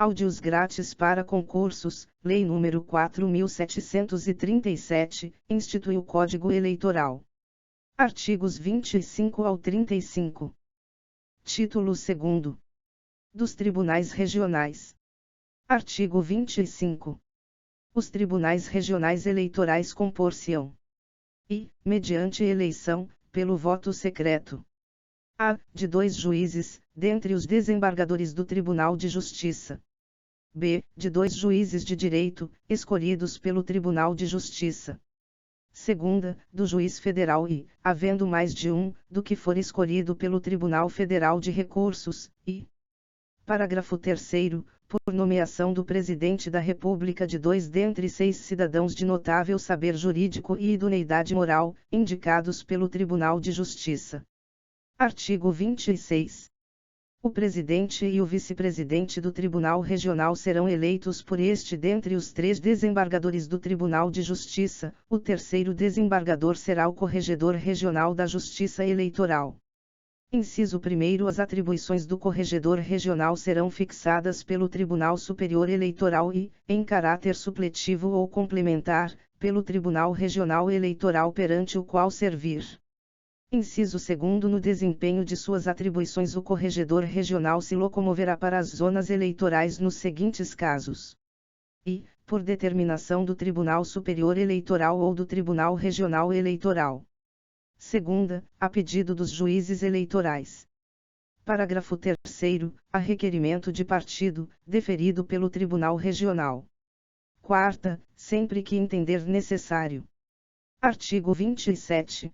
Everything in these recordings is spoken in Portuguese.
Áudios grátis para concursos. Lei nº 4.737, institui o Código Eleitoral. Artigos 25 ao 35. Título 2º. Dos Tribunais Regionais. Artigo 25. Os Tribunais Regionais Eleitorais compor-se-ão e, mediante eleição, pelo voto secreto. A. De 2 juízes, dentre os desembargadores do Tribunal de Justiça. B. De 2 juízes de direito, escolhidos pelo Tribunal de Justiça. Segunda, do juiz federal e, havendo mais de um, do que for escolhido pelo Tribunal Federal de Recursos, e. Parágrafo 3º, por nomeação do Presidente da República de 2 dentre 6 cidadãos de notável saber jurídico e idoneidade moral, indicados pelo Tribunal de Justiça. Artigo 26. O presidente e o vice-presidente do Tribunal Regional serão eleitos por este dentre os 3 desembargadores do Tribunal de Justiça. O terceiro desembargador será o Corregedor Regional da Justiça Eleitoral. Inciso 1º. As atribuições do Corregedor Regional serão fixadas pelo Tribunal Superior Eleitoral e, em caráter supletivo ou complementar, pelo Tribunal Regional Eleitoral perante o qual servir. Inciso 2º. No desempenho de suas atribuições o Corregedor Regional se locomoverá para as zonas eleitorais nos seguintes casos. E, por determinação do Tribunal Superior Eleitoral ou do Tribunal Regional Eleitoral. Segunda, a pedido dos juízes eleitorais. Parágrafo 3º, a requerimento de partido, deferido pelo Tribunal Regional. Quarta, sempre que entender necessário. Artigo 27.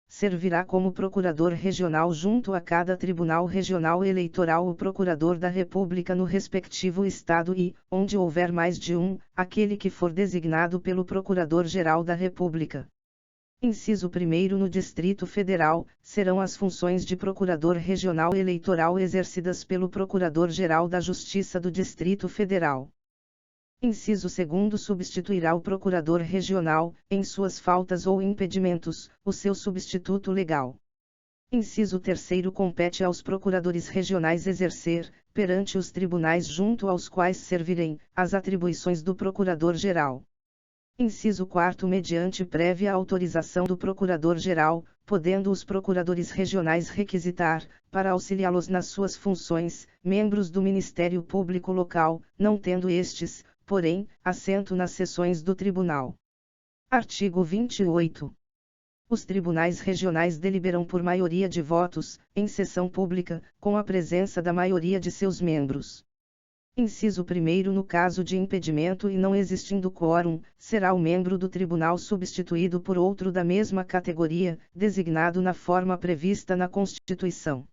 Servirá como procurador regional junto a cada Tribunal Regional Eleitoral o Procurador da República no respectivo Estado e, onde houver mais de um, aquele que for designado pelo Procurador-Geral da República. Inciso 1º. No Distrito Federal, serão as funções de Procurador Regional Eleitoral exercidas pelo Procurador-Geral da Justiça do Distrito Federal. Inciso 2º. Substituirá o Procurador Regional, em suas faltas ou impedimentos, o seu substituto legal. Inciso 3º. Compete aos Procuradores Regionais exercer, perante os tribunais junto aos quais servirem, as atribuições do Procurador-Geral. Inciso 4º. Mediante prévia autorização do Procurador-Geral, podendo os Procuradores Regionais requisitar, para auxiliá-los nas suas funções, membros do Ministério Público Local, não tendo estes, porém, assento nas sessões do Tribunal. Artigo 28. Os tribunais regionais deliberam por maioria de votos, em sessão pública, com a presença da maioria de seus membros. Inciso 1º. No caso de impedimento e não existindo quórum, será o membro do tribunal substituído por outro da mesma categoria, designado na forma prevista na Constituição.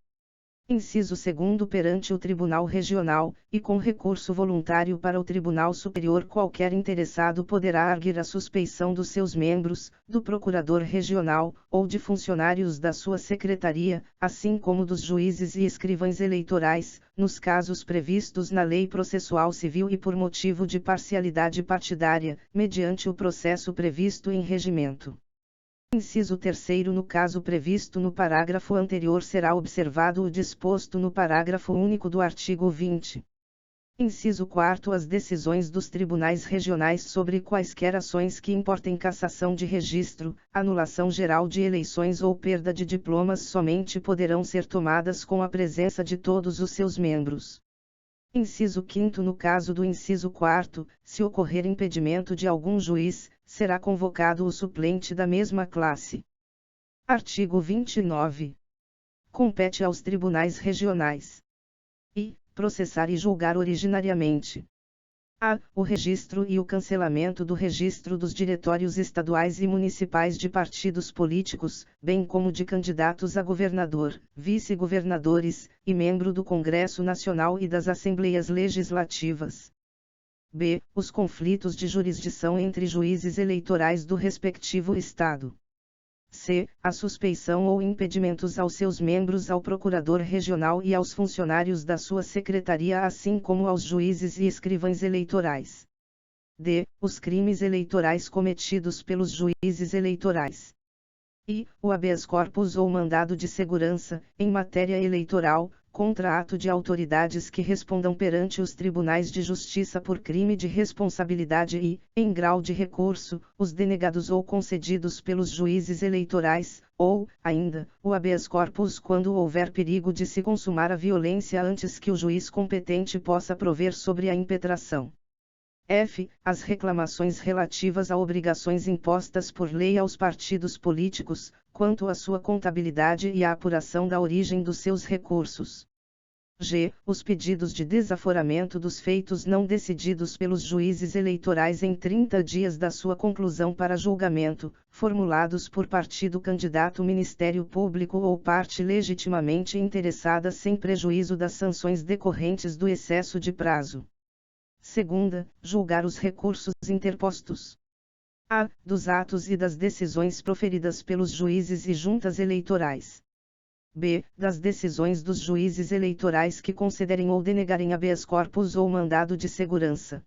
Inciso 2º. Perante o Tribunal Regional, e com recurso voluntário para o Tribunal Superior, qualquer interessado poderá arguir a suspeição dos seus membros, do Procurador Regional, ou de funcionários da sua secretaria, assim como dos juízes e escrivães eleitorais, nos casos previstos na Lei Processual Civil e por motivo de parcialidade partidária, mediante o processo previsto em regimento. Inciso 3º. No caso previsto no parágrafo anterior será observado o disposto no parágrafo único do artigo 20. Inciso 4º. As decisões dos tribunais regionais sobre quaisquer ações que importem cassação de registro, anulação geral de eleições ou perda de diplomas somente poderão ser tomadas com a presença de todos os seus membros. Inciso 5º. No caso do inciso 4º, se ocorrer impedimento de algum juiz, será convocado o suplente da mesma classe. Artigo 29. Compete aos tribunais regionais e processar e julgar originariamente a. O registro e o cancelamento do registro dos diretórios estaduais e municipais de partidos políticos, bem como de candidatos a governador, vice-governadores, e membro do Congresso Nacional e das Assembleias Legislativas. B. Os conflitos de jurisdição entre juízes eleitorais do respectivo Estado. C. A suspeição ou impedimentos aos seus membros, ao Procurador Regional e aos funcionários da sua secretaria, assim como aos juízes e escrivães eleitorais. D. Os crimes eleitorais cometidos pelos juízes eleitorais. I. O habeas corpus ou mandado de segurança, em matéria eleitoral, contra ato de autoridades que respondam perante os tribunais de justiça por crime de responsabilidade e, em grau de recurso, os denegados ou concedidos pelos juízes eleitorais, ou, ainda, o habeas corpus quando houver perigo de se consumar a violência antes que o juiz competente possa prover sobre a impetração. F. As reclamações relativas a obrigações impostas por lei aos partidos políticos, quanto à sua contabilidade e à apuração da origem dos seus recursos. G. Os pedidos de desaforamento dos feitos não decididos pelos juízes eleitorais em 30 dias da sua conclusão para julgamento, formulados por partido candidato Ministério Público ou parte legitimamente interessada sem prejuízo das sanções decorrentes do excesso de prazo. Segunda, julgar os recursos interpostos. A. Dos atos e das decisões proferidas pelos juízes e juntas eleitorais. B. Das decisões dos juízes eleitorais que concederem ou denegarem habeas corpus ou mandado de segurança.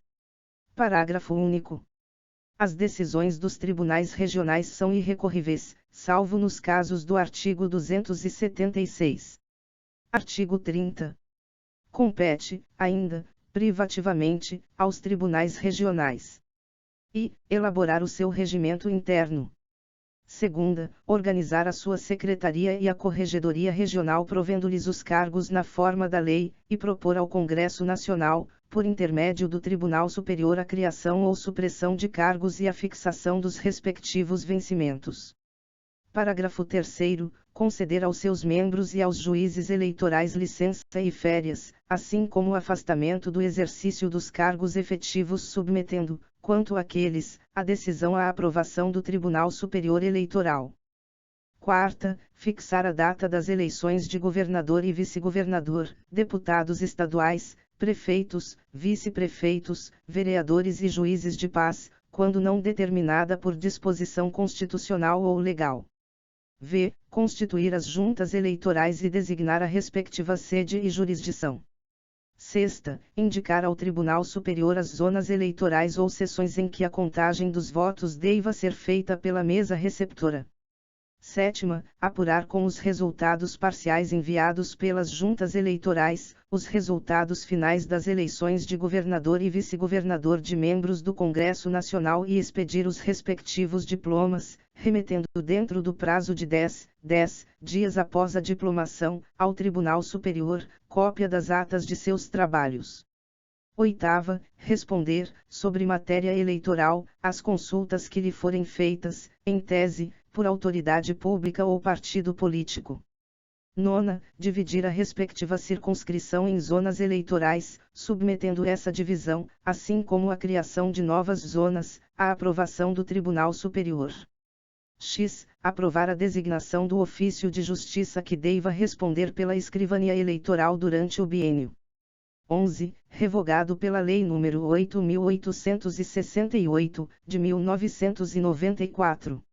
Parágrafo único. As decisões dos tribunais regionais são irrecorríveis, salvo nos casos do artigo 276. Artigo 30. Compete, ainda, privativamente, aos tribunais regionais. E, elaborar o seu regimento interno. Segunda, organizar a sua secretaria e a corregedoria regional provendo-lhes os cargos na forma da lei, e propor ao Congresso Nacional, por intermédio do Tribunal Superior a criação ou supressão de cargos e a fixação dos respectivos vencimentos. Parágrafo 3º, conceder aos seus membros e aos juízes eleitorais licença e férias, assim como o afastamento do exercício dos cargos efetivos submetendo, quanto àqueles, a decisão à aprovação do Tribunal Superior Eleitoral. Quarta, fixar a data das eleições de governador e vice-governador, deputados estaduais, prefeitos, vice-prefeitos, vereadores e juízes de paz, quando não determinada por disposição constitucional ou legal. V. Constituir as juntas eleitorais e designar a respectiva sede e jurisdição. Sexta, indicar ao Tribunal Superior as zonas eleitorais ou sessões em que a contagem dos votos deva ser feita pela mesa receptora. Sétima, apurar com os resultados parciais enviados pelas juntas eleitorais, os resultados finais das eleições de governador e vice-governador de membros do Congresso Nacional e expedir os respectivos diplomas, remetendo dentro do prazo de 10 dias após a diplomação, ao Tribunal Superior, cópia das atas de seus trabalhos. Oitava, responder, sobre matéria eleitoral, às consultas que lhe forem feitas, em tese, por autoridade pública ou partido político. Nona, dividir a respectiva circunscrição em zonas eleitorais, submetendo essa divisão, assim como a criação de novas zonas, à aprovação do Tribunal Superior. X. Aprovar a designação do ofício de justiça que deva responder pela escrivania eleitoral durante o biênio. 11. Revogado pela Lei nº 8.868, de 1994.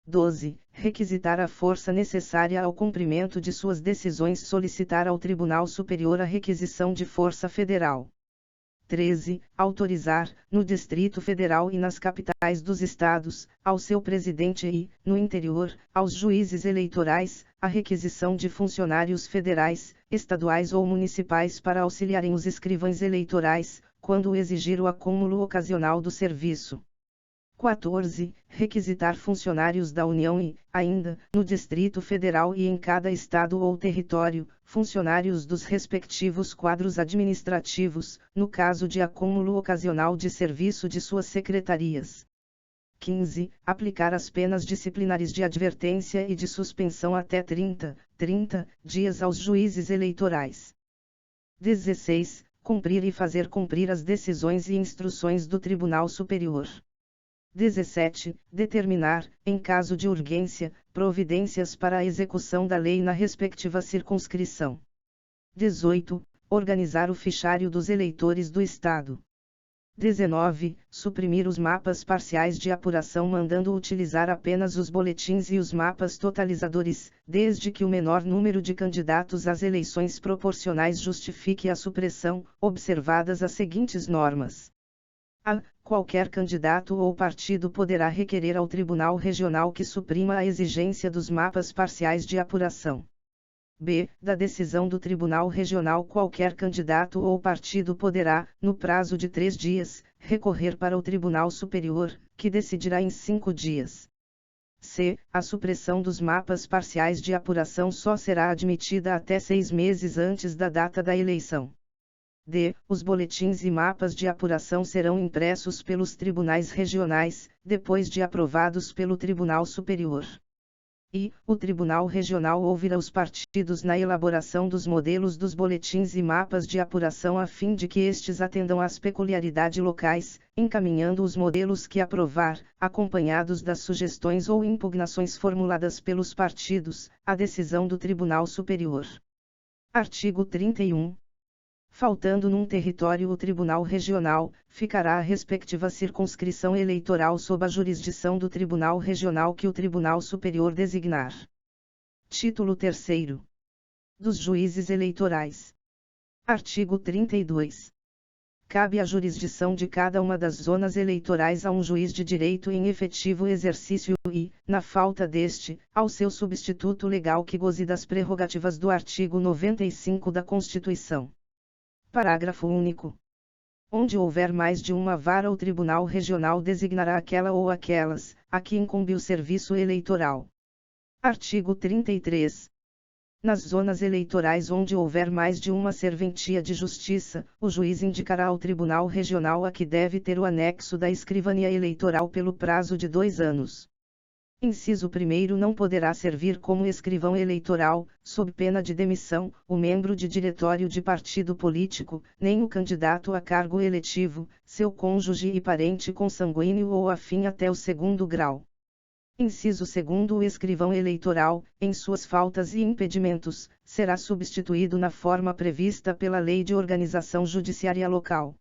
12. Requisitar a força necessária ao cumprimento de suas decisões, solicitar ao Tribunal Superior a requisição de força federal. 13. Autorizar, no Distrito Federal e nas capitais dos estados, ao seu presidente e, no interior, aos juízes eleitorais, a requisição de funcionários federais, estaduais ou municipais para auxiliarem os escrivães eleitorais, quando o exigir o acúmulo ocasional do serviço. 14. Requisitar funcionários da União e, ainda, no Distrito Federal e em cada estado ou território, funcionários dos respectivos quadros administrativos, no caso de acúmulo ocasional de serviço de suas secretarias. 15. Aplicar as penas disciplinares de advertência e de suspensão até 30 dias aos juízes eleitorais. 16. Cumprir e fazer cumprir as decisões e instruções do Tribunal Superior. 17. Determinar, em caso de urgência, providências para a execução da lei na respectiva circunscrição. 18. Organizar o fichário dos eleitores do Estado. 19. Suprimir os mapas parciais de apuração mandando utilizar apenas os boletins e os mapas totalizadores, desde que o menor número de candidatos às eleições proporcionais justifique a supressão, observadas as seguintes normas. A. Qualquer candidato ou partido poderá requerer ao Tribunal Regional que suprima a exigência dos mapas parciais de apuração. b. Da decisão do Tribunal Regional, qualquer candidato ou partido poderá, no prazo de 3 dias, recorrer para o Tribunal Superior, que decidirá em 5 dias. c. A supressão dos mapas parciais de apuração só será admitida até 6 meses antes da data da eleição. d. Os boletins e mapas de apuração serão impressos pelos tribunais regionais, depois de aprovados pelo Tribunal Superior. E, o Tribunal Regional ouvirá os partidos na elaboração dos modelos dos boletins e mapas de apuração a fim de que estes atendam às peculiaridades locais, encaminhando os modelos que aprovar, acompanhados das sugestões ou impugnações formuladas pelos partidos, à decisão do Tribunal Superior. Artigo 31. Faltando num território o Tribunal Regional, ficará a respectiva circunscrição eleitoral sob a jurisdição do Tribunal Regional que o Tribunal Superior designar. Título 3º. Dos juízes eleitorais. Artigo 32. Cabe a jurisdição de cada uma das zonas eleitorais a um juiz de direito em efetivo exercício e, na falta deste, ao seu substituto legal que goze das prerrogativas do artigo 95 da Constituição. Parágrafo único. Onde houver mais de uma vara, o Tribunal Regional designará aquela ou aquelas, a que incumbe o serviço eleitoral. Artigo 33. Nas zonas eleitorais onde houver mais de uma serventia de justiça, o juiz indicará ao Tribunal Regional a que deve ter o anexo da escrivania eleitoral pelo prazo de 2 anos. Inciso 1. Não poderá servir como escrivão eleitoral, sob pena de demissão, o membro de diretório de partido político, nem o candidato a cargo eletivo, seu cônjuge e parente consanguíneo ou afim até o 2º grau. Inciso 2. O escrivão eleitoral, em suas faltas e impedimentos, será substituído na forma prevista pela Lei de Organização Judiciária Local.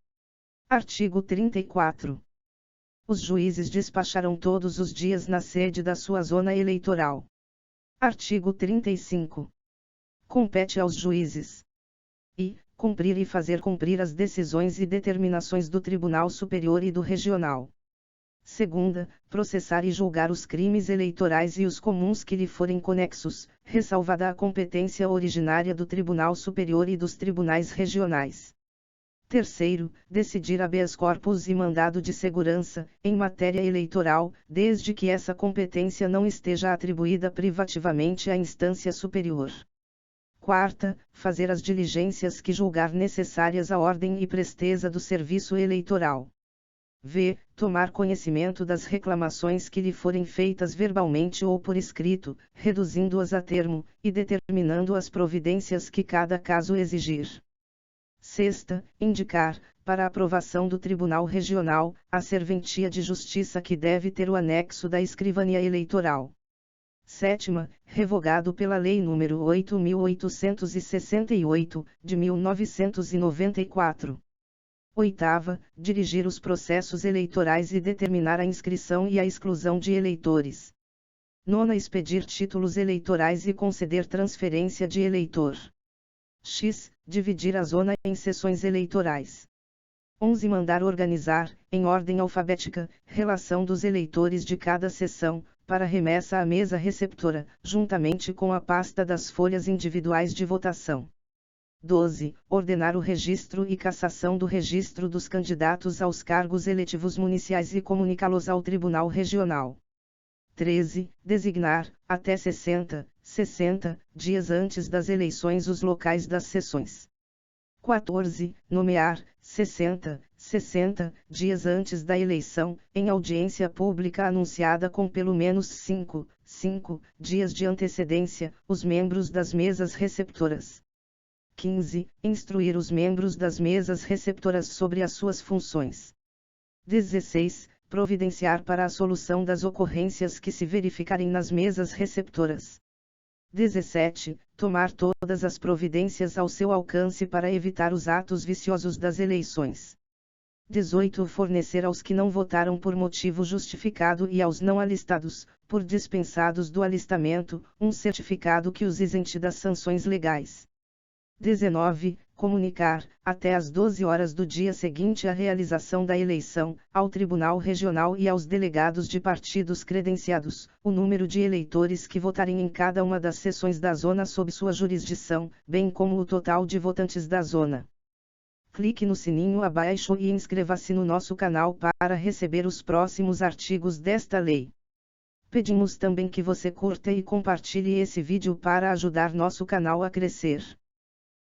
Artigo 34. Os juízes despacharão todos os dias na sede da sua zona eleitoral. Artigo 35. Compete aos juízes i. Cumprir e fazer cumprir as decisões e determinações do Tribunal Superior e do Regional. 2. Processar e julgar os crimes eleitorais e os comuns que lhe forem conexos, ressalvada a competência originária do Tribunal Superior e dos tribunais regionais. 3. Decidir habeas corpus e mandado de segurança, em matéria eleitoral, desde que essa competência não esteja atribuída privativamente à instância superior. 4. Fazer as diligências que julgar necessárias à ordem e presteza do serviço eleitoral. v. Tomar conhecimento das reclamações que lhe forem feitas verbalmente ou por escrito, reduzindo-as a termo, e determinando as providências que cada caso exigir. 6. Indicar, para aprovação do Tribunal Regional, a serventia de justiça que deve ter o anexo da escrivania eleitoral. 7. Revogado pela Lei nº 8.868, de 1994. 8. Dirigir os processos eleitorais e determinar a inscrição e a exclusão de eleitores. 9. Expedir títulos eleitorais e conceder transferência de eleitor. X. Dividir a zona em seções eleitorais. 11. Mandar organizar, em ordem alfabética, relação dos eleitores de cada seção, para remessa à mesa receptora, juntamente com a pasta das folhas individuais de votação. 12. Ordenar o registro e cassação do registro dos candidatos aos cargos eletivos municipais e comunicá-los ao Tribunal Regional. 13. Designar, até 60 dias antes das eleições os locais das sessões. 14. Nomear, 60 dias antes da eleição, em audiência pública anunciada com pelo menos 5 dias de antecedência, os membros das mesas receptoras. 15. Instruir os membros das mesas receptoras sobre as suas funções. 16. Providenciar para a solução das ocorrências que se verificarem nas mesas receptoras. 17. Tomar todas as providências ao seu alcance para evitar os atos viciosos das eleições. 18. Fornecer aos que não votaram por motivo justificado e aos não alistados, por dispensados do alistamento, um certificado que os isente das sanções legais. 19. comunicar, até às 12 horas do dia seguinte à realização da eleição, ao Tribunal Regional e aos delegados de partidos credenciados, o número de eleitores que votarem em cada uma das seções da zona sob sua jurisdição, bem como o total de votantes da zona. Clique no sininho abaixo e inscreva-se no nosso canal para receber os próximos artigos desta lei. Pedimos também que você curta e compartilhe esse vídeo para ajudar nosso canal a crescer.